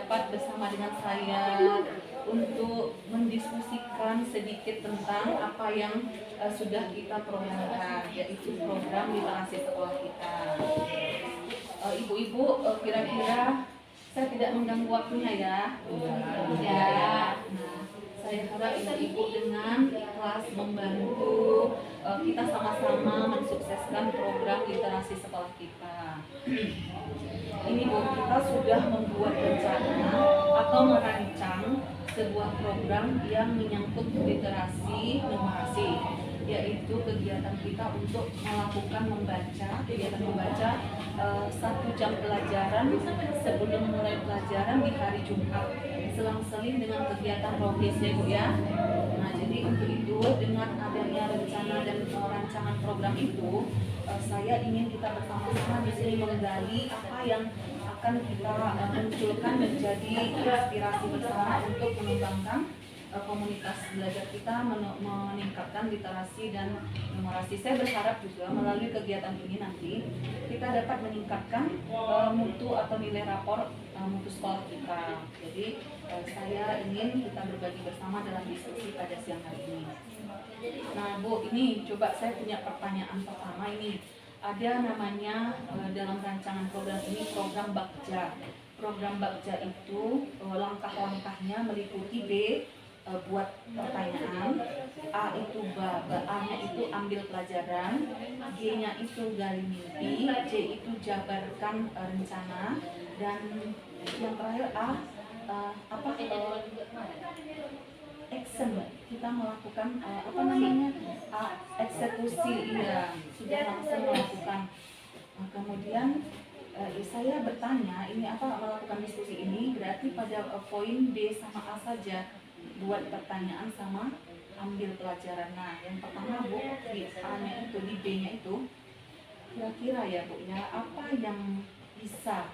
dapat bersama dengan saya untuk mendiskusikan sedikit tentang apa yang sudah kita programkan, yaitu program literasi sekolah kita. Ibu-ibu, kira-kira saya tidak mengganggu waktunya ya? Ya. Nah, saya harap ibu-ibu dengan ikhlas membantu kita sama-sama mensukseskan program literasi sekolah kita. Ini Bu, kita sudah membuat rencana atau merancang sebuah program yang menyangkut literasi numerasi, yaitu kegiatan kita untuk melakukan kegiatan membaca 1 jam pelajaran sebelum mulai pelajaran di hari Jumat, selang-seling dengan kegiatan rohis ya Bu ya. Nah, jadi untuk itu dengan adanya rencana dan rancangan program itu, saya ingin kita bersama-sama di sini menggali apa yang akan kita munculkan menjadi inspirasi bersama untuk mengembangkan komunitas belajar kita, meningkatkan literasi dan numerasi. Saya berharap juga melalui kegiatan ini nanti kita dapat meningkatkan mutu atau nilai rapor mutu sekolah kita. Jadi saya ingin kita berbagi bersama dalam diskusi pada siang hari ini. Nah Bu, ini coba saya punya pertanyaan pertama ini. Ada namanya dalam rancangan program ini program Bagja. Program Bagja itu langkah-langkahnya meliputi B, buat pertanyaan, A itu A-nya itu ambil pelajaran, G-nya itu gali mimpi, J itu jabarkan rencana, dan yang terakhir action. Kita melakukan eksekusi, ya sudah langsung melakukan. Kemudian saya bertanya, ini melakukan diskusi ini berarti pada poin B sama A saja, buat pertanyaan sama ambil pelajaran. Nah, yang pertama Bu, di A-nya itu, di B-nya itu, kira-kira ya Bu ya, apa yang bisa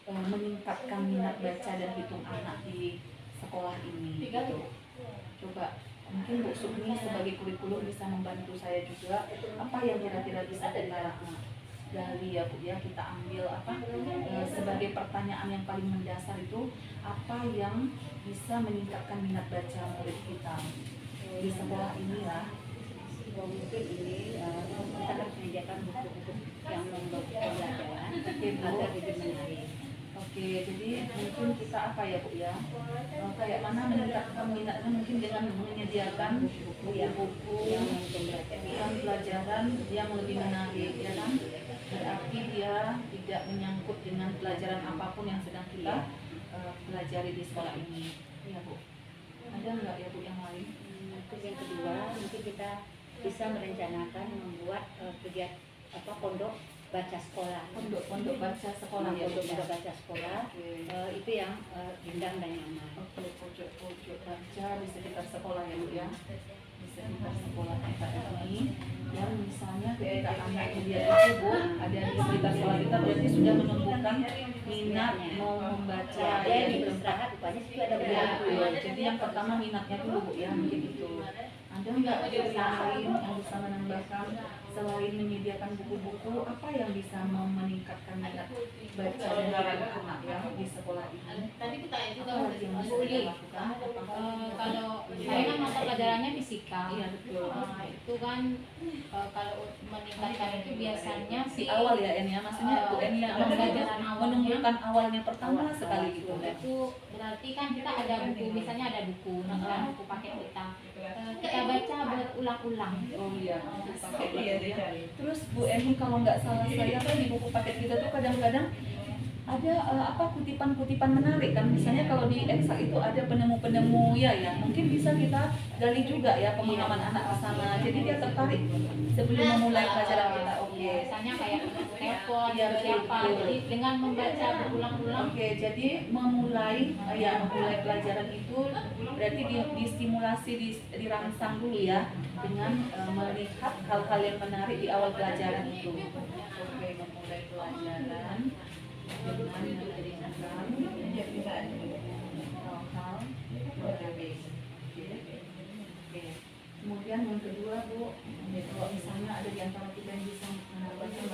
meningkatkan minat baca dan hitung anak di sekolah ini gitu. Coba mungkin Bu Sukmi sebagai kurikulum bisa membantu saya juga, apa yang kira-kira bisa kita gali ya Bu ya, kita ambil sebagai pertanyaan yang paling mendasar itu, apa yang bisa meningkatkan minat baca murid kita di sekolah ini ya. Mungkin ini kita harus menyediakan buku-buku yang membuat pembelajaran agar lebih menarik. Oke, jadi mungkin kita ya Bu ya, kayak mana meningkatkan minatnya, mungkin dengan menyediakan buku yang pelajaran yang lebih menarik ya kan. Berarti dia tidak menyangkut dengan pelajaran apapun yang sedang kita pelajari di sekolah ini ya Bu. Ada nggak ya Bu yang lain? Terus yang kedua, mungkin kita bisa merencanakan membuat kegiatan pondok baca sekolah. Pondok baca sekolah ya. Pondok baca sekolah itu yang rindang dan nyaman. Oke, pojok baca di sekitar sekolah ya Bu ya. Di sekitar sekolah kita ini, dan misalnya ketika anak dia itu Bu ada di sekitar sekolah kita, berarti sudah menumbuhkan minat mau membaca ya, beristirahat rupanya situ ada buku. Jadi yang pertama minatnya dulu Bu ya, mungkin itu. Ada nggak yang lain yang bisa menambahkan selain menyediakan buku-buku, apa yang bisa meningkatkan minat baca dan anak ya di sekolah ini? Tadi kita juga yang bisa kita lakukan? kalau saya kan mata pelajarannya fisika. Iya betul. Itu kan kalau meningkatkan itu biasanya di awal ya En ya, maksudnya Bu En yang pembelajaran menunjukkan awalnya pertama sekali gitu. Itu berarti kan kita ada buku, misalnya ada buku, misalnya buku paket kita baca berulang-ulang. Oh iya, buku paket ya. Terus Bu Eni kalau nggak salah saya kan di buku paket kita tuh kadang-kadang ada kutipan-kutipan menarik kan, misalnya kalau di Eksa itu ada penemu-penemu ya mungkin bisa kita gali juga ya pemahaman anak ke sana, jadi dia tertarik sebelum memulai pelajaran kita. Oke, misalnya kayak telepon siapa, jadi dengan membaca berulang-ulang. Oke, jadi memulai pelajaran itu berarti distimulasi, dirangsang dulu ya dengan melihat hal-hal yang menarik di awal pelajaran itu. Oke, memulai pelajaran dengan menggunakan hal-hal menarik. Oke. Kemudian yang kedua Bu, kalau misalnya ada di antara kita yang bisa menambahkan,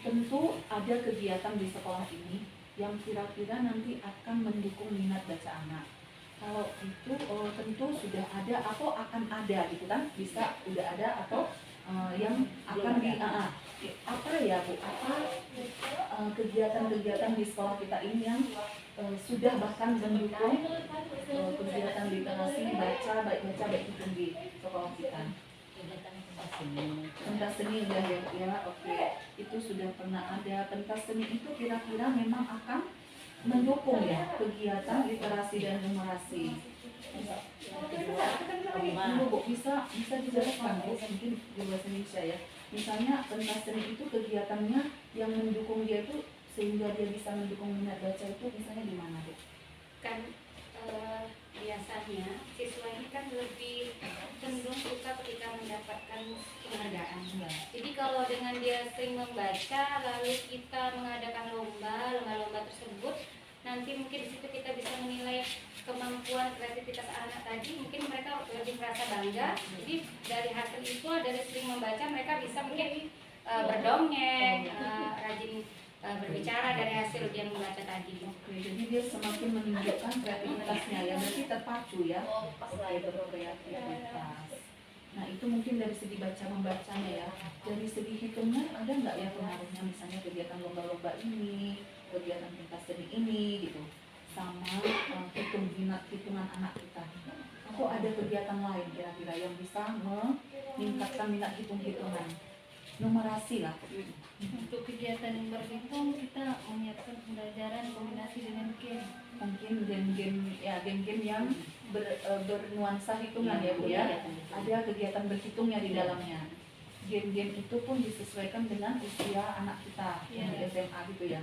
tentu ada kegiatan di sekolah ini yang kira-kira nanti akan mendukung minat baca anak. Kalau itu tentu sudah ada atau akan ada gitu kan, bisa udah ada atau yang akan apa ya Bu, apa kegiatan-kegiatan di sekolah kita ini yang sudah bahkan mendukung kegiatan literasi baik baca baik hitung di sekolah kita. Pentas seni udah ya, oke. Itu sudah pernah ada. Pentas seni itu kira-kira memang akan mendukung ya kegiatan literasi dan numerasi. Bisa dijelaskan Bu, mungkin di bahasa Indonesia ya. Misalnya pentas seni itu kegiatannya yang mendukung dia itu sehingga dia bisa mendukung minat baca itu misalnya di mana Bu? Kan biasanya siswa ini kan lebih cenderung suka ketika mendapatkan penghargaan. Jadi kalau dengan dia sering membaca lalu kita mengadakan lomba tersebut, nanti mungkin di situ kita bisa menilai kemampuan kreativitas anak tadi, mungkin mereka lebih merasa bangga. Jadi dari hasil itu, dari sering membaca, mereka bisa mungkin berdongeng, rajin berbicara dari hasil dia membaca tadi. Oke, jadi dia semakin menunjukkan kreativitasnya ya, berarti terpacu ya, berkreativitas. Nah itu mungkin dari segi baca membacanya ya. Dari segi hitungnya ada nggak ya pengaruhnya, misalnya kegiatan lomba-lomba ini, kegiatan pentas seni ini gitu, sama hitungan anak kita. Atau ada kegiatan lain kira-kira yang bisa meningkatkan minat hitung-hitungan, numerasi lah. Untuk kegiatan yang berhitung, kita menyiapkan pembelajaran kombinasi dengan game. Mungkin game-game yang bernuansa hitungan ya Bu ya. Ada kegiatan berhitungnya di dalamnya. Game-game itu pun disesuaikan dengan usia anak kita yang di SMA gitu ya.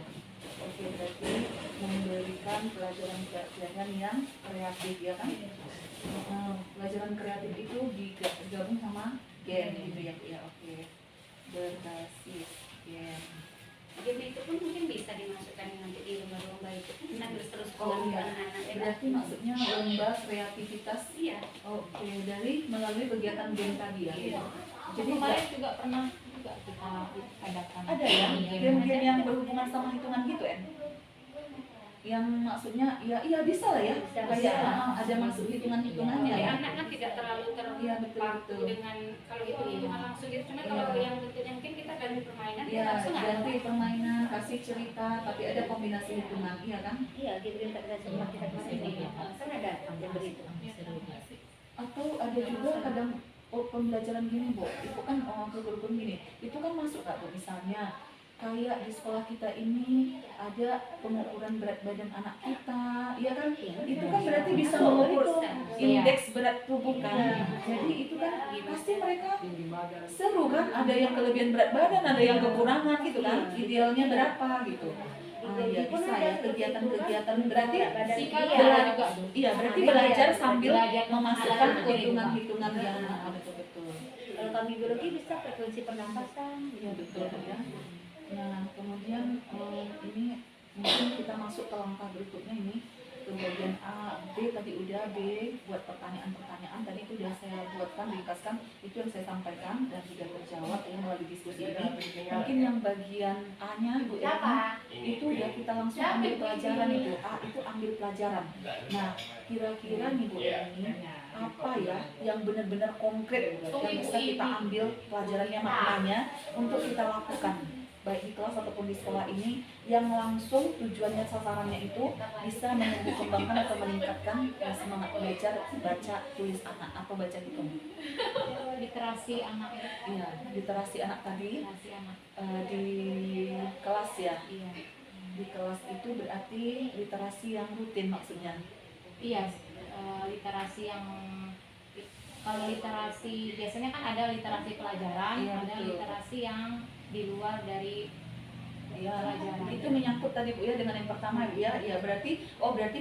Oke, berarti memberikan pelajaran yang kreatif ya kan. Pelajaran kreatif itu digabung sama game gitu ya Bu ya. Oke, berbasis game. Game itu pun mungkin bisa dimasukkan nanti di lomba-lomba itu, kita terus anak-anak. Berarti maksudnya lomba kreativitas. Iya. Oke, melalui kegiatan game tadi ya. Iya. Jadi kemarin juga pernah juga kita adakan. ada ya game-game yang berhubungan sama hitungan gitu ya? Yang maksudnya ya bisa lah ya. Kayak ada masuk hitungannya Jadi ya. anak kan tidak terlalu terpaku dengan kalau itu hitungan langsung gitu. Cuma kalau yang bentuknya mungkin kita ganti permainan, Iya, langsung ganti permainan, kasih cerita, tapi ada kombinasi hitungan, iya kan? Iya, gitu kita semua kita kesini. Kan ada yang begitu. Atau ada juga kadang pembelajaran gini Bu, itu kan kurikulum gini, itu kan masuk Kak Bu, misalnya kayak di sekolah kita ini ada pengukuran berat badan anak kita, ya kan? Itu kan berarti bisa mengukur indeks berat tubuh kan. Jadi itu kan pasti mereka seru kan, ada yang kelebihan berat badan, ada yang kekurangan gitu kan, idealnya berapa gitu. Ya bisa ya kegiatan-kegiatan berarti berarti belajar sambil memasukkan hitungan-hitungan yang betul-betul. Kalau kami biologi bisa frekuensi pernapasan. Iya betul ya. Nah kemudian ini mungkin kita masuk ke langkah berikutnya ini, ke bagian A, B tadi udah, B buat pertanyaan-pertanyaan tadi itu udah saya buatkan, ringkaskan, itu yang saya sampaikan dan sudah terjawab ya melalui diskusi ini. Mungkin yang bagian A-nya Bu itu udah kita langsung ambil pelajaran itu, A itu ambil pelajaran. Nah kira-kira nih Bu ini apa ya yang benar-benar konkret yang bisa kita ambil pelajarannya, maknanya untuk kita lakukan baik di kelas ataupun di sekolah ini, yang langsung tujuannya sasarannya itu bisa menumbuh kembangkan atau meningkatkan semangat belajar baca tulis anak atau baca hitung. Literasi anak. Iya, literasi anak tadi. Literasi anak. Di kelas ya. Iya. Di kelas itu berarti literasi yang rutin maksudnya. Iya, literasi yang kalau literasi biasanya kan ada literasi pelajaran, Iya, ada betul. literasi yang di luar dari pelajaran. Itu menyangkut tadi Bu ya dengan yang pertama ya, berarti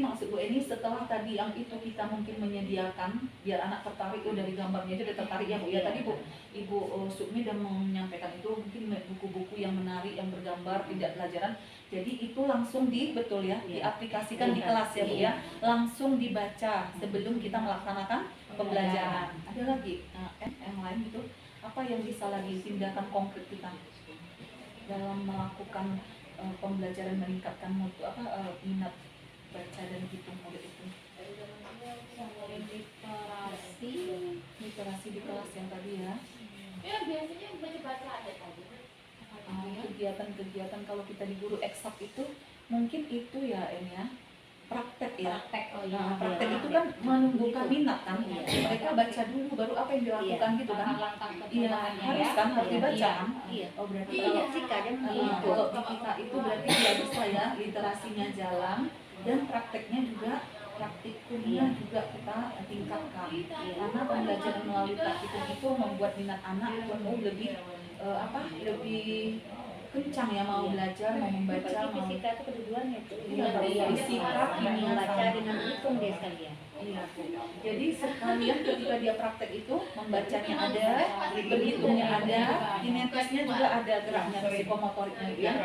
maksud Bu ini setelah tadi yang itu kita mungkin menyediakan biar anak tertarik dari gambarnya aja udah tertarik ya Bu ya. Tadi Ibu Sukmi udah menyampaikan itu mungkin buku-buku yang menarik yang bergambar tidak pelajaran. Jadi itu langsung diaplikasikan di kelas ya Bu ya. Langsung dibaca sebelum kita melaksanakan pembelajaran. Ada lagi yang lain gitu. Apa yang bisa lagi tindakan konkret kita dalam melakukan pembelajaran meningkatkan mutu minat baca dan hitung murid itu? Literasi di kelas yang tadi ya. Biasanya baca ada tadi. Kegiatan-kegiatan kalau kita di guru eksak itu mungkin itu ya ini ya praktek ya. Nah, praktek itu kan menumbuhkan minat kan. Mereka baca dulu baru apa yang dilakukan gitu kan. Iya, harus kan harus dibaca kan. Oh berarti kalau di kita itu berarti ya bisa ya literasinya jalan dan prakteknya juga praktikumnya juga kita tingkatkan karena pembelajaran melalui praktikum itu membuat minat anak tumbuh lebih lebih kencang ya mau belajar mau membaca mau fisika itu kedudukannya itu fisika membaca dengan hitung dia sekalian. Iya. Jadi sekalian ketika dia praktek itu membacanya ada, berhitungnya ada, kinetesnya juga ada geraknya psikomotoriknya ya.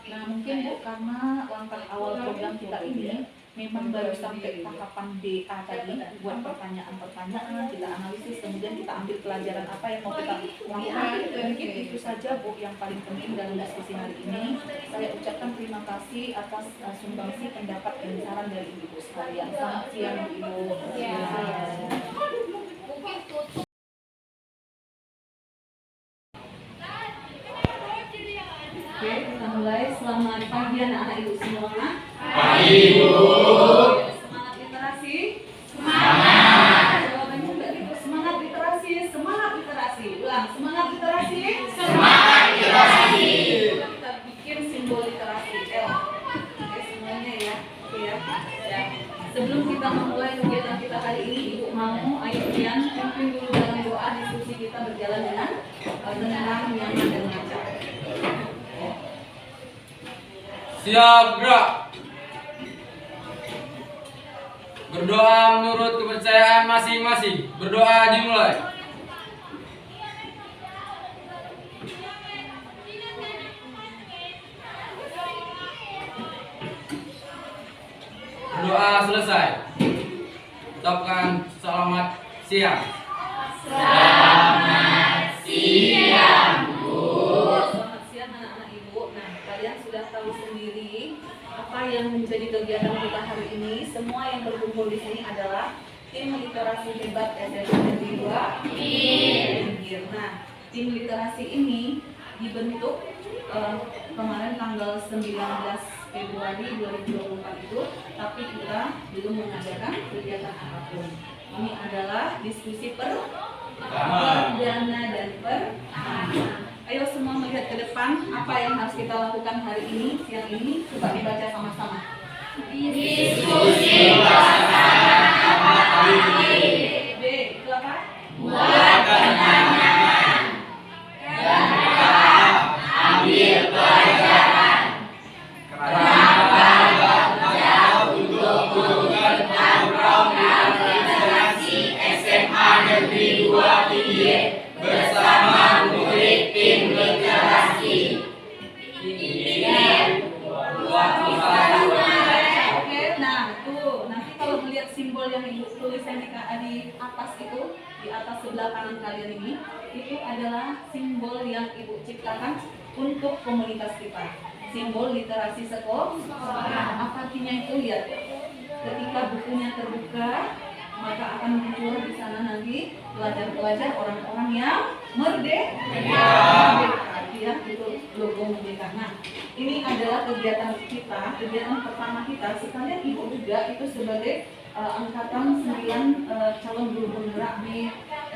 Nah mungkin Bu karena langkah awal program kita ini memang baru sampai tahapan DA tadi buat pertanyaan-pertanyaan kita analisis kemudian kita ambil pelajaran apa yang mau kita lakukan mungkin itu saja Bu yang paling penting dalam diskusi hari ini. Saya ucapkan terima kasih atas sumbangsi pendapat dan saran dari Ibu sekalian. Selamat siang Ibu. Oke, kita mulai. Selamat pagi anak-anak Ibu semua. Pagi Ibu. Semangat literasi. Semangat. Jawabannya juga Ibu. Semangat literasi. Semangat literasi. Ulang. Semangat literasi. Semangat literasi. Kita bikin simbol literasi L. Oke semuanya ya. Oke ya. Ya. Sebelum kita memulai kegiatan kita hari ini, Ibu mau ayo kalian pimpin dulu dalam doa diskusi kita berjalan dengan tenang, nyaman dan lancar. Siap gerak. Berdoa menurut kepercayaan masing-masing. Berdoa dimulai. Berdoa selesai. Ucapkan selamat siang. Selamat siang anak-anak Ibu. Nah, kalian sudah tahu sendiri apa yang menjadi kegiatan kita hari ini. Semua yang berkumpul di sini adalah tim literasi hebat SMP Negeri 2. Nah, tim literasi ini dibentuk kemarin tanggal 19 Februari 2024 itu, tapi kita belum mengadakan kegiatan apapun. Ini adalah diskusi perdana dan ayo semua melihat ke depan apa yang harus kita lakukan hari ini, siang ini. Coba dibaca sama-sama. Diskusi bersama B. Itu apa? Buat kenangan. Dan ambil pelajaran. Kerangka baca untuk program literasi SMA Negeri 2 Pidie bersama murid tim literasi. Oke, nah tuh nanti kalau melihat simbol yang Ibu tuliskan di atas itu, di atas sebelah kanan kalian ini, itu adalah simbol yang Ibu ciptakan untuk komunitas kita. Simbol literasi sekolah. Apa artinya itu? Lihat. Ketika bukunya terbuka, maka akan muncul di sana nanti pelajar-pelajar orang-orang yang merdeka. Ya, itu logo merdeka. Nah, ini adalah kegiatan kita, kegiatan pertama kita. Sekalian Ibu juga itu sebagai angkatan 9 calon guru penggerak di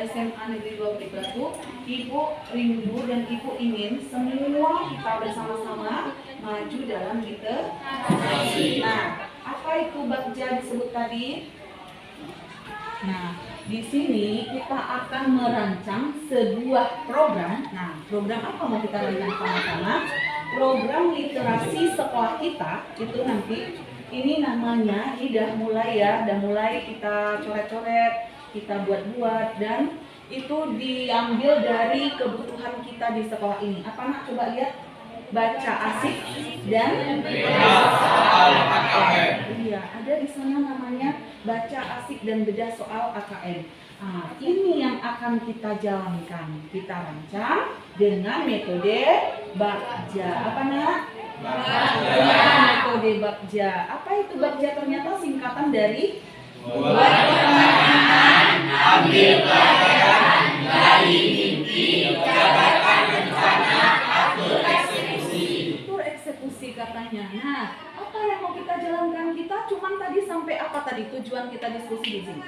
SMA Negeri 2 Peti Batu. Ibu rindu dan Ibu ingin semua kita bersama-sama maju dalam literasi. Nah, apa itu bagja disebut tadi? Nah, di sini kita akan merancang sebuah program. Nah, program apa mau kita rancang sama-sama? Program literasi sekolah kita itu nanti ini namanya, ini udah mulai kita coret-coret, kita buat-buat, dan itu diambil dari kebutuhan kita di sekolah ini. Apa nak? Coba lihat. Baca asik dan bedah soal AKM. Iya, ada di sana namanya baca asik dan bedah soal AKM. Nah, ini yang akan kita jalankan, kita rancang dengan metode bagja. Apa nak? Metode Bagja. Apa itu Bagja? Ternyata singkatan dari Buat pertanyaan, ambil pelajaran dari mimpi, dapatkan rencana, atur eksekusi. atur eksekusi katanya. Nah, apa yang mau kita jalankan? Kita cuman tadi sampai apa tadi tujuan kita diskusi di sini?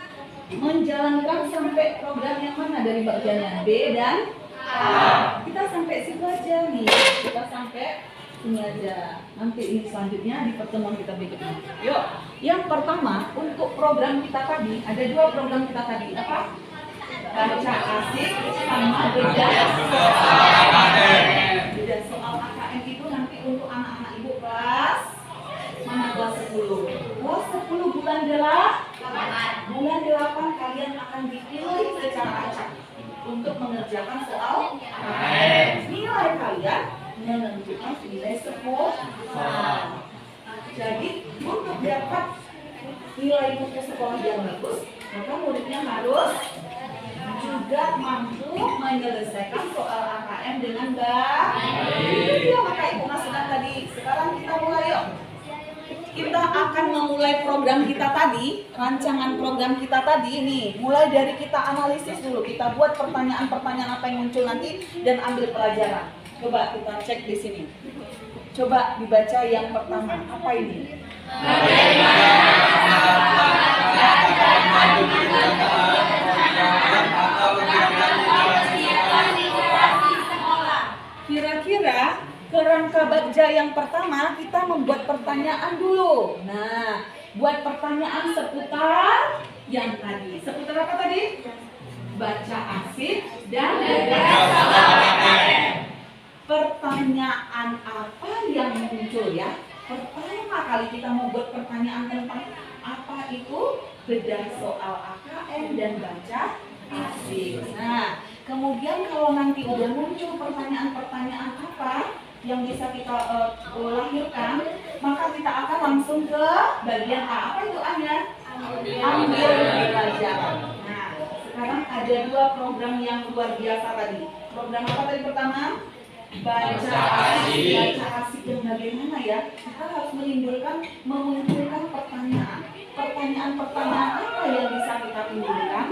Menjalankan sampai program yang mana dari bagiannya? B dan A. Kita sampai situ aja nih. Kita sampai sini aja. Nanti ini selanjutnya di pertemuan kita berikutnya. Yuk, yang pertama untuk program kita tadi ada dua program kita tadi. Apa? Baca asik sama bedah soal AKM itu nanti untuk anak-anak ibu kelas mana kelas 10. Kelas 10 bulan 8. Bulan 8 kalian akan dipilih secara acak untuk mengerjakan soal AKM. Nilai kalian menentukan nilai sekolah. Jadi untuk dapat nilai buku sekolah yang bagus, maka muridnya harus juga mampu menyelesaikan soal AKM dengan baik. Itu dia maka ibu maksudkan tadi. Sekarang kita mulai yuk. Kita akan memulai program kita tadi, rancangan program kita tadi nih. Mulai dari kita analisis dulu, kita buat pertanyaan-pertanyaan apa yang muncul nanti dan ambil pelajaran. Coba kita cek di sini. Coba dibaca yang pertama. Apa ini? Kira-kira kerangka Bagja yang pertama kita membuat pertanyaan dulu. Nah, buat pertanyaan seputar yang tadi. Seputar apa tadi? Baca asik dan pertanyaan apa yang muncul ya? Pertama kali kita mau buat pertanyaan tentang apa itu bedah soal AKM dan baca asik. Nah, kemudian kalau nanti udah muncul pertanyaan-pertanyaan apa yang bisa kita lahirkan, maka kita akan langsung ke bagian A. Apa itu A-nya? Ambil pelajaran. Nah, sekarang ada dua program yang luar biasa tadi. Program apa tadi pertama? Baca asik. Baca asik yang bagaimana ya? Kita harus memunculkan pertanyaan. Pertanyaan-pertanyaan apa yang bisa kita timbulkan?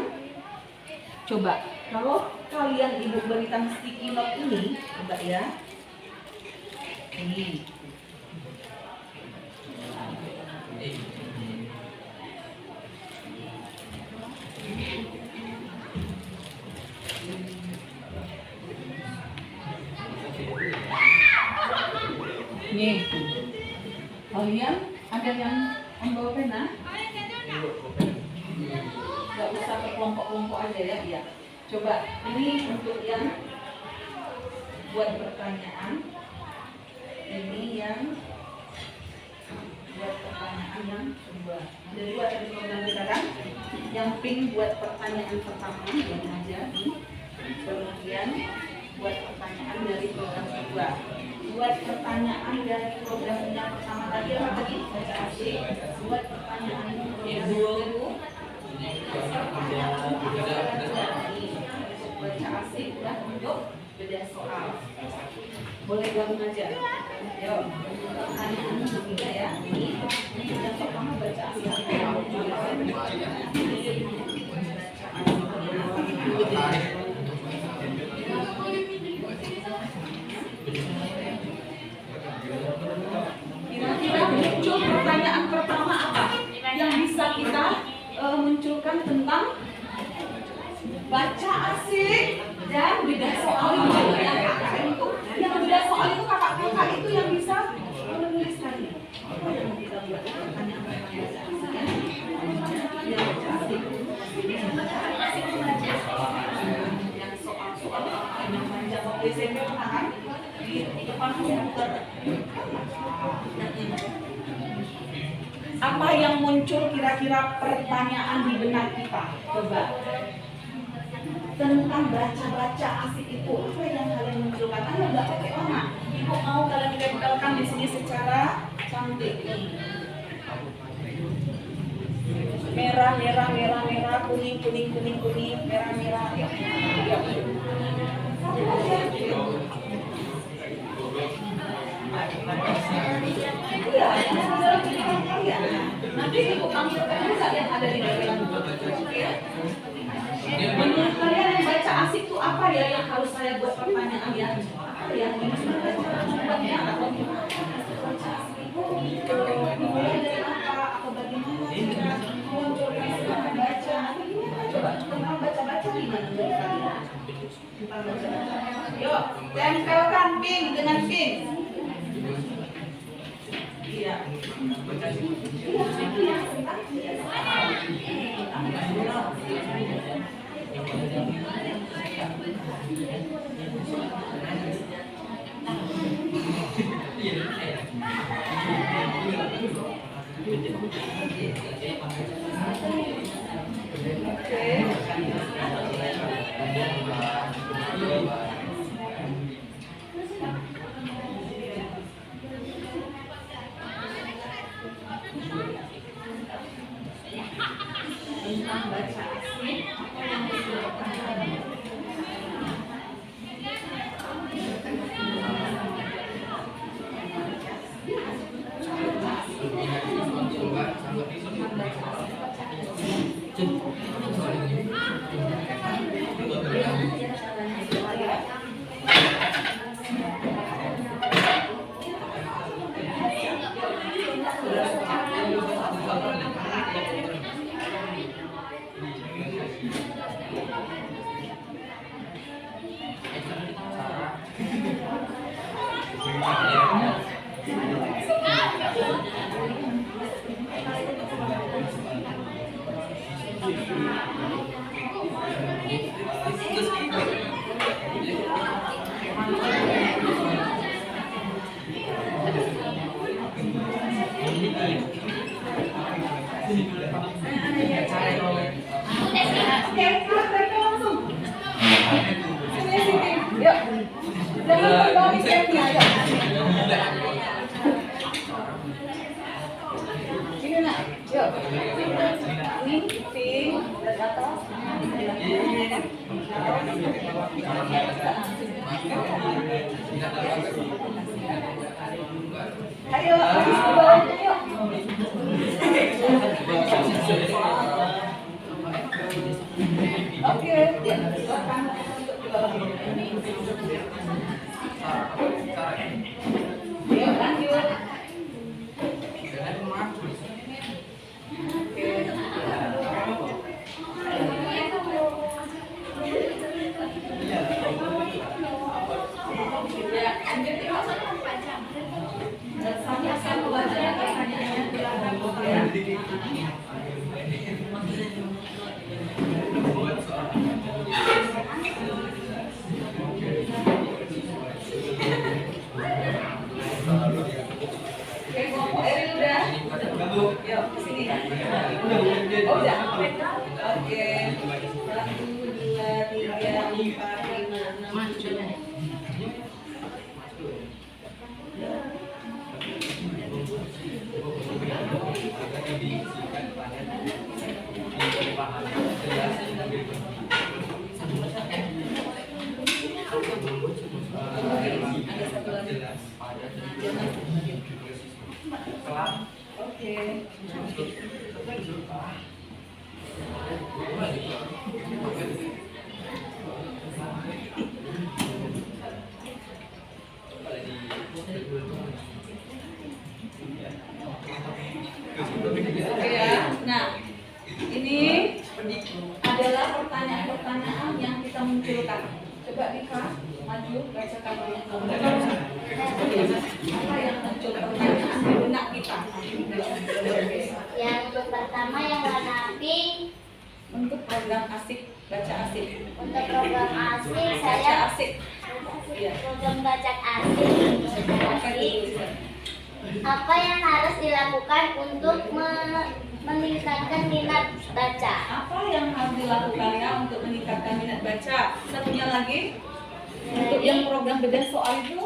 Coba, kalau kalian ibu berikan sticky note ini, coba ya. Ini. Nih, kalian ada yang membawa pena? Gak usah ke kelompok-kelompok aja ya, iya. Coba, ini untuk yang buat pertanyaan. Ini yang buat pertanyaan yang kedua. Ada dua tadi program kita kan? Yang pink buat pertanyaan pertama, yang aja nih. Kemudian buat pertanyaan dari program kedua. Buat pertanyaan dari program yang pertama tadi apa tadi? Baca asik. Buat pertanyaan program kedua. Baca asik udah untuk bedah soal. Boleh gabung aja. Yuk, pertanyaan ketiga ya. Ini yang pertama baca asik. Kira-kira muncul pertanyaan pertama apa yang bisa kita munculkan tentang baca asik dan bedah soal itu yang KKM itu. Yang bedah soal itu kakak-kakak itu yang bisa menulis tadi. Apa yang kita buat pertanyaan baca asik ya? Yang baca asik. Yang soal-soal yang panjang waktu SMP kan di depan komputer. Apa yang muncul kira-kira pertanyaan di benak kita? Coba. Tentang baca-baca asik itu, apa yang kalian munculkan? Anda nggak pakai lama. Ibu mau kalian tempelkan di sini secara cantik. Merah, merah, merah, merah, kuning, kuning, kuning, kuning, merah, merah. Yuk. Yuk. Satu aja. Iya, yang saudara pilihkan kalian. Nanti ibu tampilkan juga yang ada di dalam buku. Ya. Menurut kalian yang baca asik itu apa ya yang harus saya buat pertanyaan ya? Apa yang harus saya buatnya atau gimana? Baca asik itu dimulai dari apa atau bagaimana? Munculkan semangat baca atau gimana? Coba tentang baca-baca gimana menurut kalian? Tentang baca-baca. Yuk, tempelkan pink dengan pink. Iya. Tentang baca asik apa yang disebutkan? Ayo, habis ke bawahnya yuk. Oke, yuk lanjut. Sama-sama baca pertanyaannya ya. Oke, kelompok Eril udah? Yuk, sini. Oh, udah. Oke. 1, 2, 3, 4, 5, 6, 7. Ada satu lagi. Oke. Oke ya. Nah, ini adalah pertanyaan-pertanyaan yang kita munculkan. Coba Dika, maju bacakan yang apa yang muncul pertanyaan di benak kita. Yang pertama yang warna pink. Untuk program asik baca asik. Untuk program asik Baca saya asik. Iya. program baca asik. Apa yang harus dilakukan untuk meningkatkan minat baca? Apa yang harus dilakukan ya untuk meningkatkan minat baca? Satunya lagi untuk yang program bedah soal itu.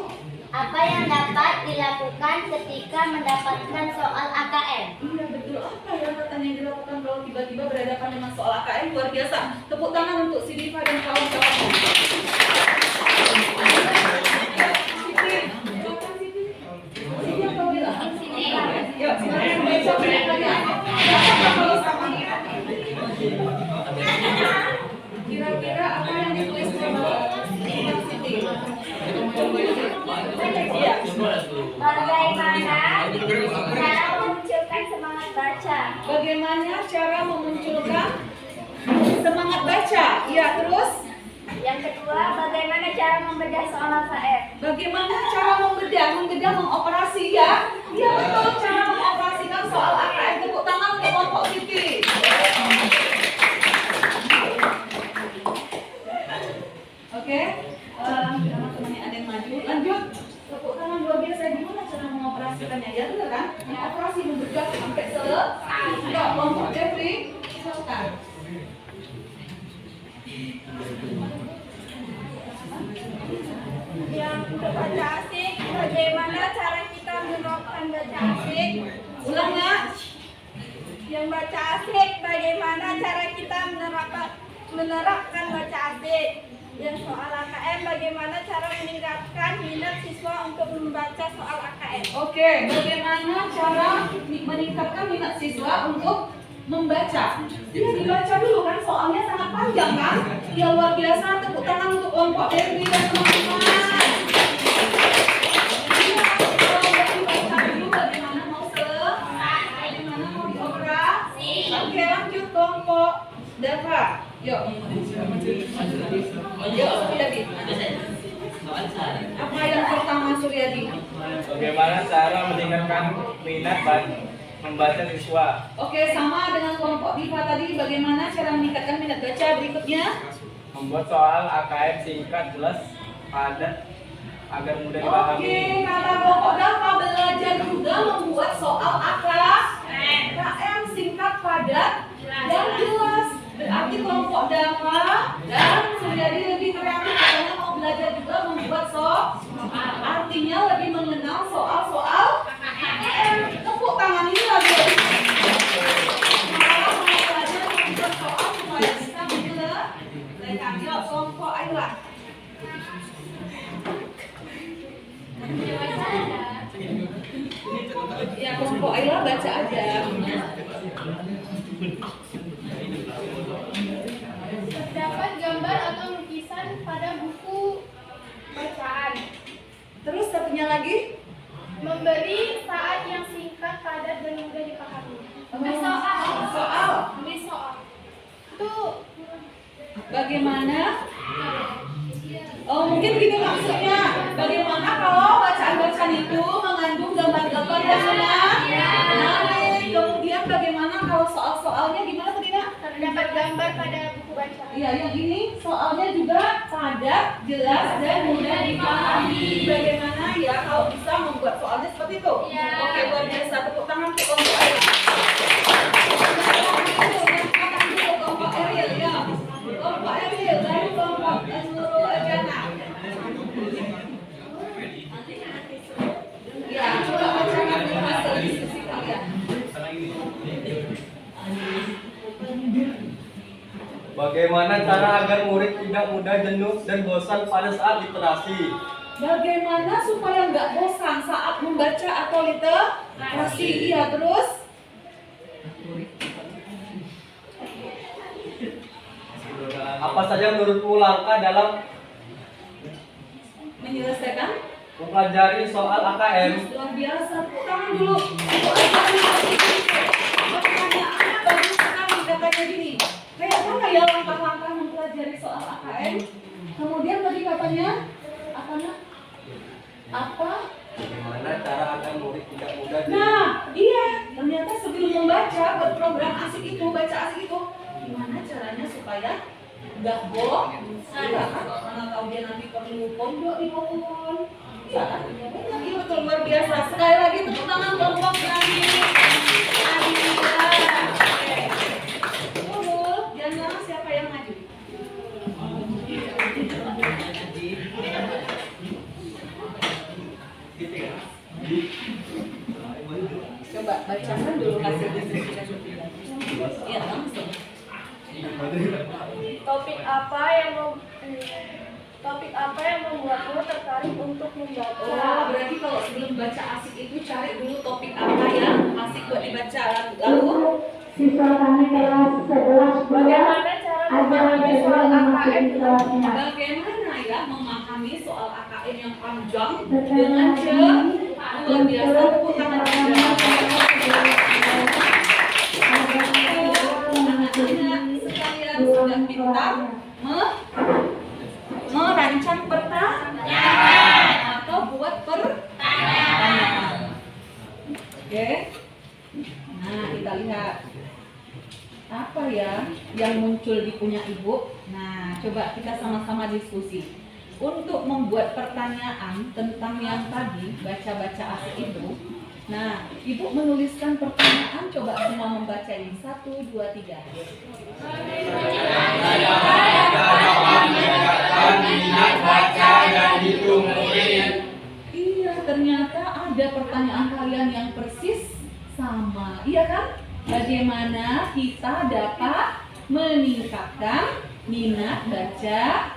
Apa yang dapat dilakukan ketika mendapatkan soal AKM? Iya betul. Apa ya pertanyaan yang dilakukan kalau tiba-tiba berhadapan dengan soal AKM? Luar biasa. Tepuk tangan untuk si Diva dan kawan-kawan. Siti, coba Siti. baca. Bagaimana cara memunculkan semangat baca? Ya, terus Yang kedua, bagaimana cara membedah soal KM? bagaimana cara membedah mengoperasi ya? Iya betul, cara mengoperasikan soal AKM. Tepuk tangan untuk kelompok Siti. Oke, karena temannya ada yang maju, lanjut. Tepuk tangan luar biasa. Gimana cara mengoperasikannya? Ya betul kan? Mengoperasi membedah sampai selesai. Ya, kelompok Jeffrey, silakan. Yang baca asik, bagaimana cara kita menerapkan baca asik? Ulang ya. Yang baca asik, bagaimana cara kita menerapkan baca asik? Yang soal AKM, bagaimana cara meningkatkan minat siswa untuk membaca soal AKM? Oke, bagaimana cara meningkatkan minat siswa untuk membaca? Dia dibaca dulu kan, soalnya sangat panjang kan? Ya luar biasa, tepuk tangan untuk kelompok Dewi dan teman-teman. Iya, kalau udah dibaca dulu, bagaimana mau bagaimana mau dioperasi? Oke, lanjut kelompok Dava. Yuk. Yuk, Suryadi. Apa yang pertama Suryadi? Bagaimana cara meningkatkan minat membaca siswa? Oke, sama dengan kelompok Diva tadi. Bagaimana cara meningkatkan minat baca? Berikutnya. Membuat soal AKM singkat, jelas, padat, agar mudah dipahami. Oke, kata kelompok Diva belajar juga membuat soal AKM singkat, padat, dan jelas. Berarti kelompok Diva dan Suryadi lebih kreatif karena mau belajar juga membuat soal. Artinya lebih mengenal soal-soal AKM. Tepuk tangan ini lagi. Yuk, kelompok Ayla. Ya, kelompok Ayla baca aja. Terdapat gambar atau lukisan pada buku bacaan. Terus satunya lagi. Memberi saat yang singkat, padat, dan mudah dipahami. Soal. Memberi soal. Itu Bagaimana? Oh, mungkin gitu maksudnya. Bagaimana kalau bacaan-bacaan itu mengandung gambar-gambar dan menarik? Kemudian bagaimana kalau soal-soalnya gimana tadi, Nak? terdapat gambar pada buku bacaan. Iya, yang ini soalnya juga padat, jelas, dan mudah dipahami. Bagaimana ya kalau bisa membuat soalnya seperti itu? Oke, luar biasa. Tepuk tangan untuk kelompok Ariel. Kelompok Ariel, ya. Kelompok Ariel, dari kelompok seluruh Jana. Ya, coba bacakan hasil diskusi kalian. Bagaimana cara agar murid tidak mudah jenuh dan bosan pada saat literasi? Bagaimana supaya nggak bosan saat membaca atau literasi? Iya, terus? Apa saja menurutmu langkah dalam Menyelesaikan? mempelajari soal AKM? Luar biasa. Tepuk tangan dulu. Pertanyaannya bagus sekali katanya gini. Kayak mana ya langkah-langkah mempelajari soal AKM? Kemudian tadi katanya apa, Nak? Apa? Bagaimana cara agar murid tidak mudah jenuh? Nah, iya. Ternyata sebelum membaca program asik itu, baca asik itu, gimana caranya supaya nggak bohong? Iya kan? Mana tahu dia nanti perlu pondok di pohon. Iya kan? Iya betul, luar biasa. Sekali lagi tepuk tangan kelompok Gani. Adila. Turun. Jana, siapa yang maju? Coba bacakan dulu hasil diskusi. Iya, langsung. Topik apa yang membuatmu tertarik untuk membaca? Oh, berarti kalau sebelum baca asik itu cari dulu topik apa yang asik buat dibaca. Lalu Siswa kami kelas 11 Bagaimana cara memahami soal AKM bagaimana ya memahami soal AKM yang panjang dengan luar biasa. Tepuk tangan. kita merancang pertanyaan atau buat pertanyaan. Oke. Nah, kita lihat apa ya yang muncul di punya ibu. Nah, coba kita sama-sama diskusi. Untuk membuat pertanyaan tentang yang tadi baca-baca asik itu, nah, ibu menuliskan pertanyaan, coba semua membaca ini. 1, 2, 3. Iya, ternyata ada pertanyaan kalian yang persis sama, iya kan? Bagaimana kita dapat meningkatkan minat baca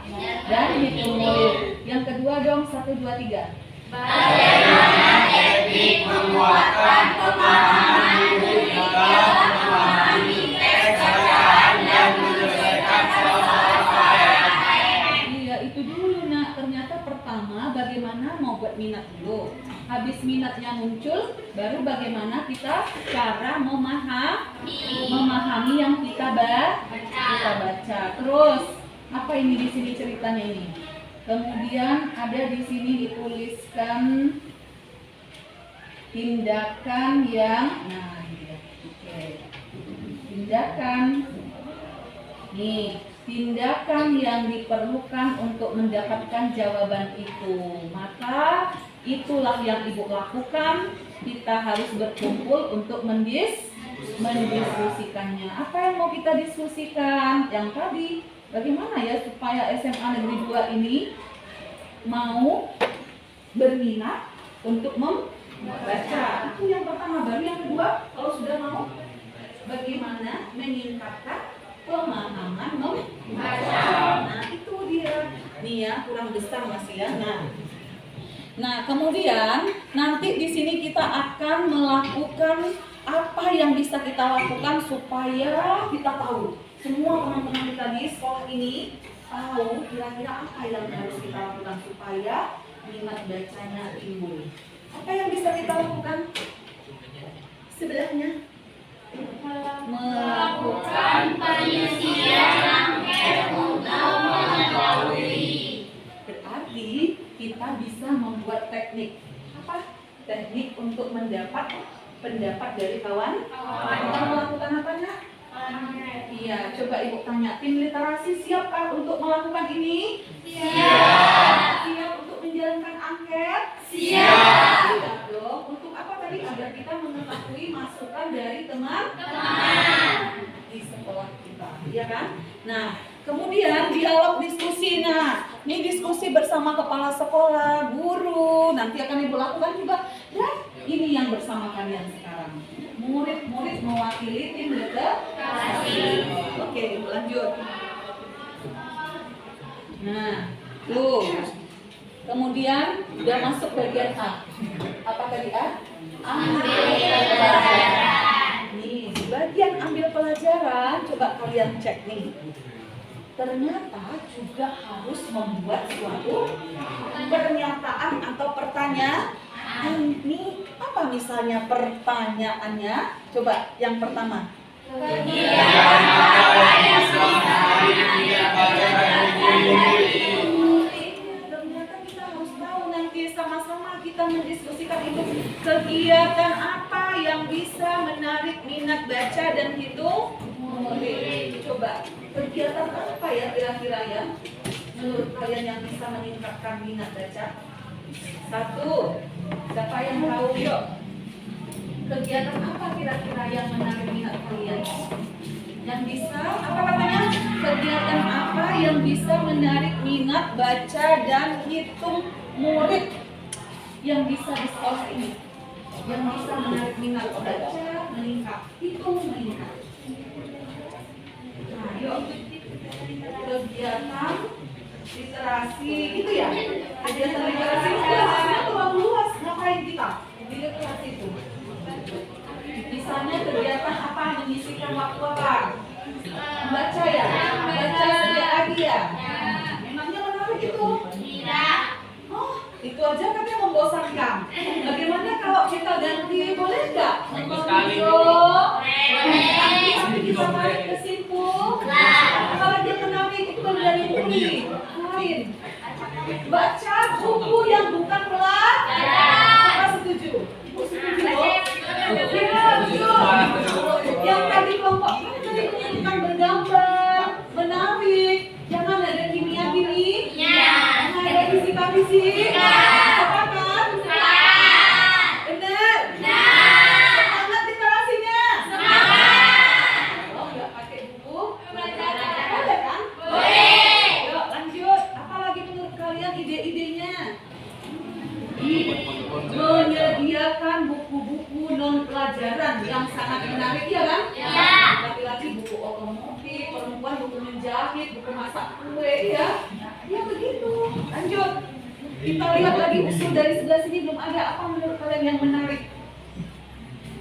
dan hitung murid? Yang kedua dong, 1, 2, 3. Bagaimana teknik menguatkan pemahaman diri dalam memahami teks bacaan dan menyelesaikan soal-soal. Iya, itu dulu nak. Ternyata pertama bagaimana mau buat minat dulu. Habis minatnya muncul, baru bagaimana kita cara memahami yang kita baca. Terus apa ini di sini ceritanya ini? Kemudian ada di sini dituliskan tindakan yang, nah ini ya. Oke. Tindakan yang diperlukan untuk mendapatkan jawaban itu. Maka itulah yang ibu lakukan. Kita harus berkumpul untuk mendiskusikannya. Apa yang mau kita diskusikan? Yang tadi, bagaimana ya supaya SMA Negeri 2 ini mau berminat untuk membaca. Itu yang pertama. Baru yang kedua, kalau sudah mau, bagaimana meningkatkan pemahaman membaca. Nah, itu dia. Nih ya, kurang besar masih ya. Nah, kemudian nanti di sini kita akan melakukan apa yang bisa kita lakukan supaya kita tahu. Semua teman-teman kita di sekolah ini tahu kira-kira apa yang harus kita lakukan supaya minat bacanya timbul. Apa yang bisa kita lakukan? Sebelahnya melakukan penyisiran angket untuk mengetahui. Berarti kita bisa membuat teknik. Apa? Teknik untuk mendapat pendapat dari kawan. Kita melakukan apa nak? Iya, coba ibu tanya, tim literasi siapkah untuk melakukan ini? Siap. Siap untuk menjalankan angket? Siap. Siap dong. Untuk apa tadi? Agar kita mengetahui masukan dari teman-teman di sekolah kita, iya kan? Nah, kemudian dialog diskusi. Nah, ini diskusi bersama kepala sekolah, guru, nanti akan ibu lakukan juga. Dan ini yang bersama kalian sekarang. Murid-murid mewakili tim literasi. Oke, ibu lanjut. Nah, tuh. Kemudian udah masuk bagian A. Apa tadi A? Ambil pelajaran. Nih, di bagian ambil pelajaran, coba kalian cek nih. Ternyata juga harus membuat suatu pernyataan atau pertanyaan. Ini apa misalnya pertanyaannya? Coba yang pertama. Kegiatan apa yang Ternyata kita harus tahu nanti sama-sama kita mendiskusikan itu. Kegiatan apa yang bisa menarik minat baca dan hitung murid? Coba kegiatan apa ya kira-kira ya menurut kalian yang bisa meningkatkan minat baca? 1, siapa yang tahu? Yuk. Kegiatan apa kira-kira yang menarik minat kalian? Yang bisa, apa katanya? Kegiatan apa yang bisa menarik minat baca dan hitung murid yang bisa di sekolah ini? Yang bisa menarik minat baca, meningkat, hitung meningkat. Nah, yuk. Kegiatan literasi itu ya? Kegiatan literasi itu terlalu luas. Ngapain kita di literasi itu? Misalnya kegiatan apa? Menyisihkan waktu apa? Membaca ya? Membaca setiap pagi ya? Memangnya menarik itu? Tidak. Oh, itu aja katanya membosankan. Bagaimana kalau kita ganti, boleh nggak? Sampai kita tarik kesimpulan. Kalau dia kenapa jahit, buku masak kue ya. Ya begitu. Lanjut. Kita lihat lagi usul dari sebelah sini, belum ada. Apa menurut kalian yang menarik?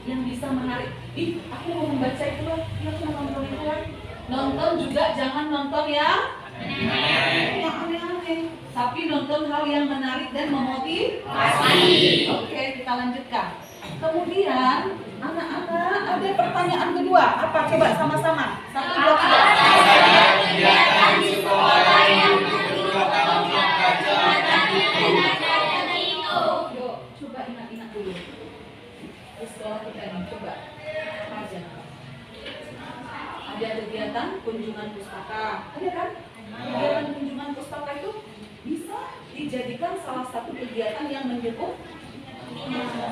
Yang bisa menarik. Ih, aku mau membaca itu loh. Ya, aku mau nonton itu lah. Nonton juga jangan nonton yang aneh-aneh. Tapi nonton hal yang menarik dan memotivasi. Oke, kita lanjutkan. Kemudian, anak-anak ada pertanyaan kedua. Apa? Coba sama-sama. 1, 2, 3. Yuk, coba ingat-ingat dulu. Di sekolah kita ini, coba aja. Ada kegiatan kunjungan pustaka, ada kan? Kegiatan kunjungan pustaka itu bisa dijadikan salah satu kegiatan yang mendukung.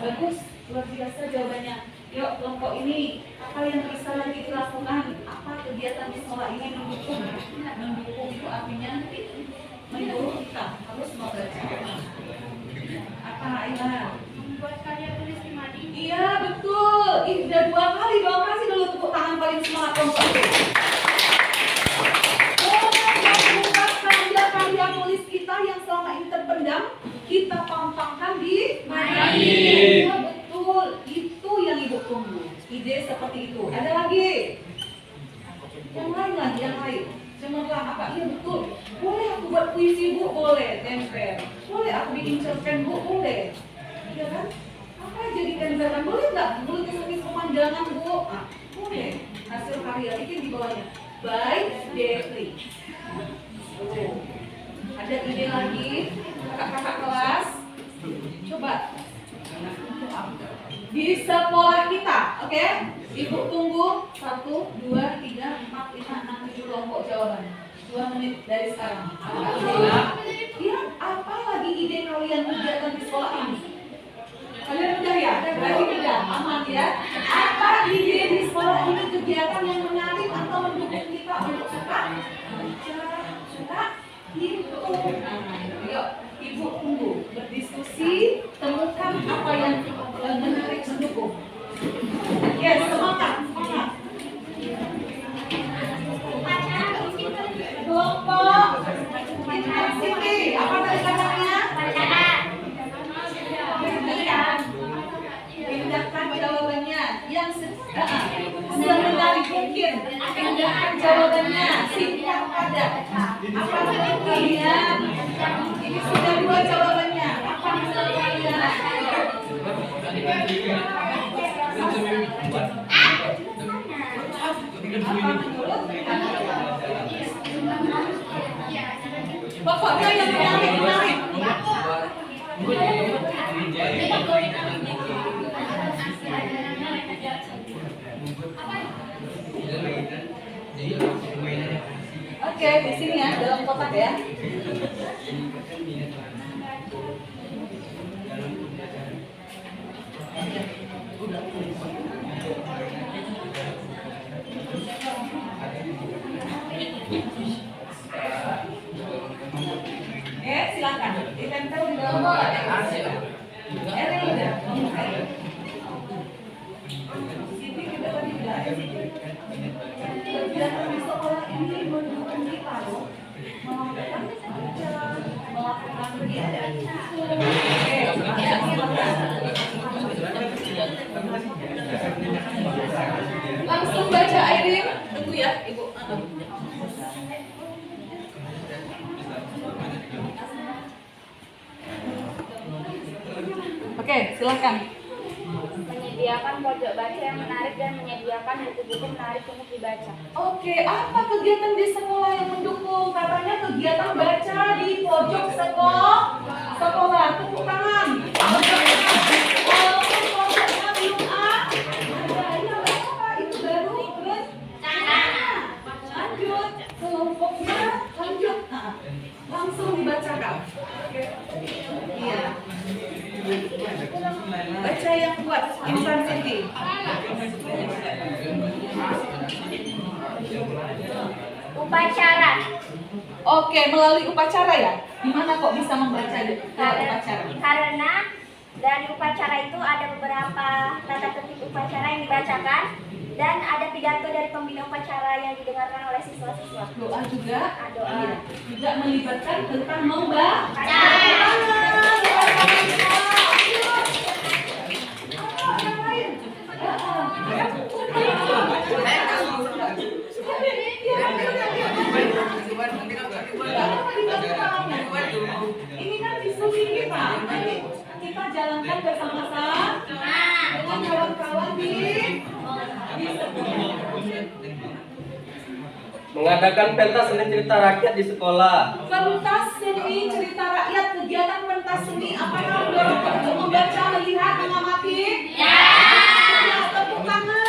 Bagus, luar biasa jawabannya. Yuk, kelompok ini apa yang bisa lagi dilakukan? Apa kegiatan di sekolah ini mendukung? Mendukung itu artinya mendukung kita harus membaca. Apa Aiman? Membuat karya tulis di Madi. Iya betul. Ini udah 2 kali, dong. Kasih dulu tepuk tangan paling semangat kelompok ini. Membuat karya tulis kita yang selama ini terpendam, kita pampangkan di Madi. Iya betul. Itu yang ibu tunggu. Ide seperti itu. Ada lagi? Yang lain lagi, yang lain. Cemerlang apa? Iya betul. Boleh aku buat puisi bu? Boleh. Tempel. Boleh aku bikin cerpen bu? Boleh. Iya kan? Apa jadi tempelan? Boleh nggak? Melukis-lukis pemandangan bu? Ah, boleh. Hasil karya bikin di bawahnya. By Devi. Ada ide lagi? Kakak-kakak kelas? Coba. Di sekolah kita, oke? Ibu tunggu 1, 2, 3, 4, 5, 6, 7 kelompok jawaban. 2 menit dari sekarang. Iya, apa lagi ide kalian kegiatan di sekolah ini? Kalian udah ya? Berarti udah aman ya? Apa ide di sekolah ini kegiatan yang menarik atau mendukung kita untuk suka? Suka? Itu. Yuk, ibu tunggu. Berdiskusi, temukan apa yang menarik mendukung. Yes, semangat, semangat. Kelompok intensity, apa tadi katanya? Pindahkan jawabannya yang semenarik mungkin. Pindahkan jawabannya, singkat padat. Apa menurut kalian? Ini sudah 2 jawabannya. Apa menurut kalian? Pokoknya yang menarik. Oke, di sini ya, dalam kotak ya. Silakan ditempel di dalam kotak ya. Sini kita tadi udah kegiatan di sekolah ini mendukung kita loh, melakukan kegiatan. Langsung baca Airin, tunggu ya ibu. Oke, silakan. Menyediakan pojok baca yang menarik dan menyediakan buku-buku menarik untuk dibaca. Oke, apa kegiatan di sekolah yang mendukung? Katanya kegiatan baca di pojok sekolah. Tepuk tangan. Walaupun pojoknya belum A, ada apa? Itu baru terus. Lanjut, kelompoknya lanjut. Langsung dibacakan. Iya. Baca yang kuat, Insan Siti. Upacara. Oke, melalui upacara ya? Gimana kok bisa membaca upacara? Karena dari upacara itu ada beberapa tata tertib upacara yang dibacakan. Dan ada pidato dari pembina upacara yang didengarkan oleh siswa-siswa. Doa juga. Doa. Juga melibatkan tentang membaca. Ini kan diskusi kita, nanti kita jalankan bersama-sama dengan kawan-kawan di sekolah. Mengadakan pentas seni cerita rakyat di sekolah. Pentas seni cerita rakyat, kegiatan pentas seni apakah mendorong untuk membaca, melihat, mengamati? Ya. Tepuk tangan.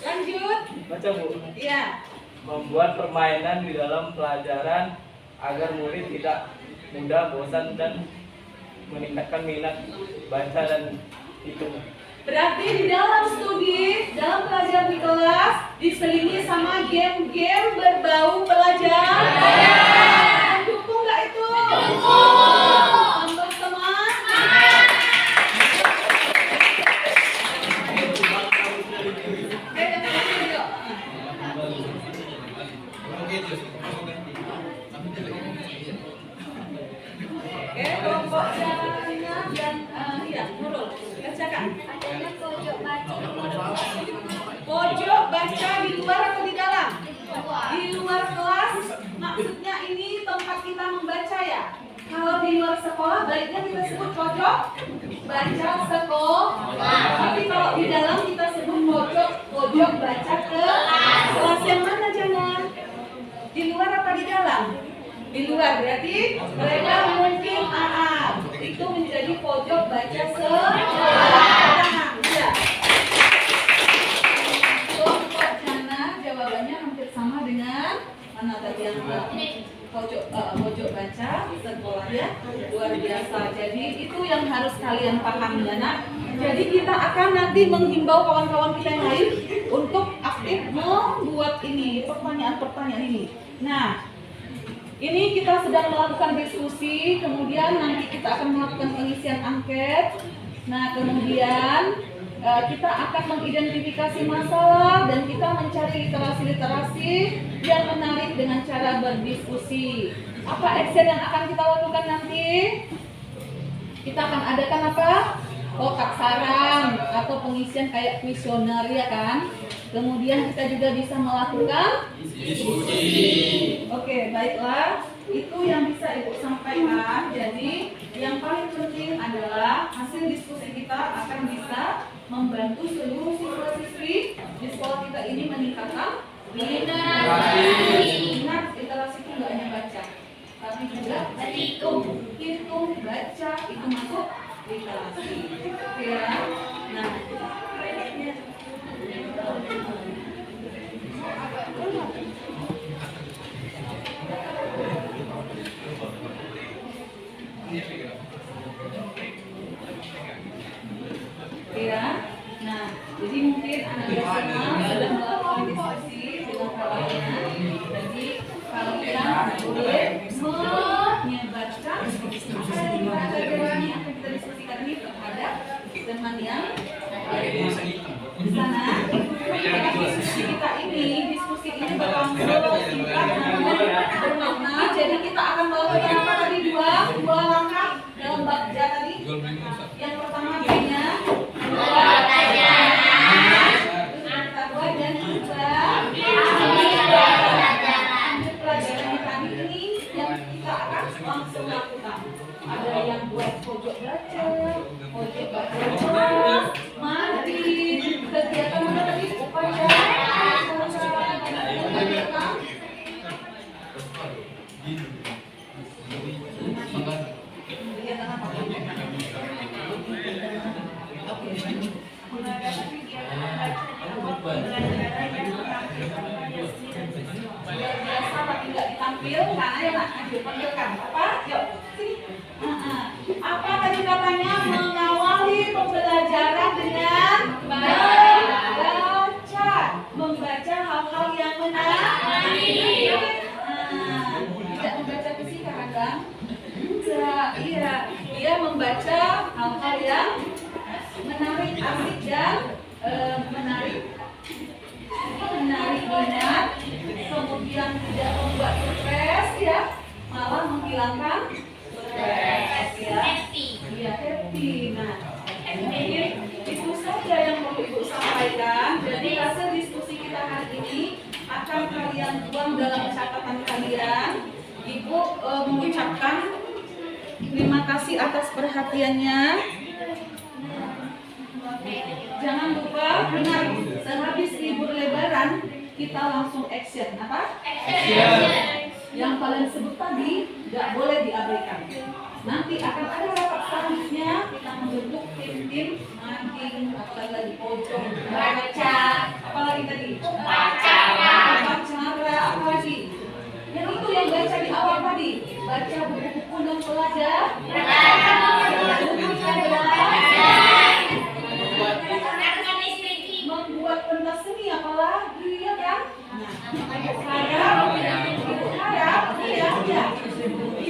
Lanjut. Baca Bu. Iya. Membuat permainan di dalam pelajaran agar murid tidak mudah bosan dan meningkatkan minat baca dan hitung. Berarti di dalam studi, dalam pelajaran di kelas diselingi sama game-game berbau belajar. Dukung nggak itu? Dukung. Tambah semangat. Kelompok jalannya dan ya, Nurul, bacakan. Adanya pojok baca. Pojok baca di luar atau di dalam? Di luar kelas, maksudnya ini tempat kita membaca ya. Kalau di luar sekolah, baiknya kita sebut pojok baca sekolah. Tapi kalau di dalam kita sebut pojok baca kelas. Yang mana jangan? Di luar apa di dalam? Di luar, berarti mereka mungkin itu menjadi pojok baca sekolah. Ya. Kelompok jana jawabannya hampir sama dengan mana tadi yang pojok baca sekolah ya, luar biasa. Jadi itu yang harus kalian pahami ya nak. Jadi kita akan nanti menghimbau kawan-kawan kita yang lain untuk aktif membuat ini pertanyaan-pertanyaan ini. Nah, ini kita sedang melakukan diskusi, kemudian nanti kita akan melakukan pengisian angket. Nah, kemudian kita akan mengidentifikasi masalah dan kita mencari literasi-literasi yang menarik dengan cara berdiskusi. Apa action yang akan kita lakukan nanti? Kita akan adakan apa? Kotak saran atau pengisian kayak kuesioner ya kan? Kemudian kita juga bisa melakukan diskusi. Oke, baiklah. Itu yang bisa Ibu sampaikan. Jadi, yang paling penting adalah hasil diskusi kita akan bisa membantu seluruh siswa-siswi di sekolah kita ini meningkatkan literasi. Ingat, literasi itu nggak hanya baca, tapi juga hitung, baca, itu masuk literasi. Oke ya. Nah, ya. Nah, jadi mungkin anak-anak semua sudah melakukan diskusi dengan kawannya. Jadi kalian boleh menyebarkan apa yang akan kita diskusikan ini terhadap teman yang di sana. Diskusi kita ini berlangsung singkat namun bermakna. Jadi kita akan melakukan apa tadi dua langkah dalam baca tadi. Yang pertama B-nya dan juga pelajaran tadi ini yang kita akan langsung lakukan. Ada yang buat pojok baca kelas, mandi, kegiatan apa tadi? Upacara. Biasa tapi nggak ditampil karena ya nak dipanggilkan apa? Yuk sini. Apa tadi katanya mengawali pembelajaran dengan membaca? dia membaca hal-hal yang menarik, asik dan menarik minat, kemudian tidak membuat stres ya, malah menghilangkan stres ya. Iya, happy. Nah, mungkin itu saja yang perlu Ibu sampaikan. Jadi hasil diskusi kita hari ini akan kalian tuang dalam catatan kalian. Ibu mengucapkan terima kasih atas perhatiannya. Jangan lupa benar, sehabis libur lebaran kita langsung action. Apa? Action. Yang kalian sebut tadi nggak boleh diabaikan. Nanti akan ada rapat selanjutnya, kita membentuk tim-tim mancing, apalagi di pojok, baca, apalagi tadi? Upacara, apalagi? Yang itu yang baca di awal tadi, baca buku-buku dan pelajar, membuat pentas seni apalagi ya kan?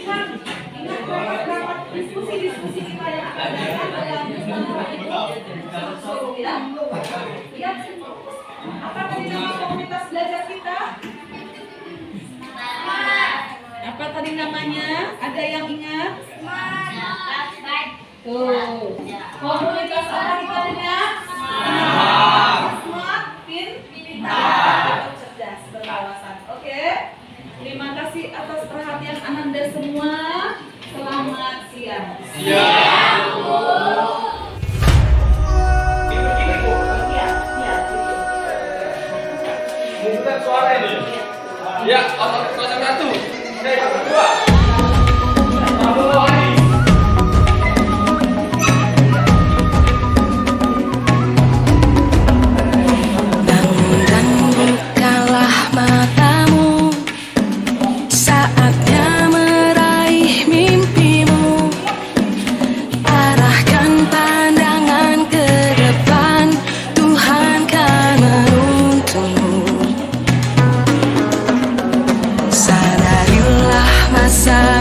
Ingat diskusi kita yang akan datang ya. Apa tadi nama komunitas belajar kita? Apa tadi namanya? Ada yang ingat? Tuh. Komunitas apa kita ingat? Smart, pintar, cerdas, berwawasan. Oke. Terima kasih atas perhatian Ananda semua. Selamat siang. Bukan suara ini. Ya, otot satu. Saya kedua. Sadarilah masa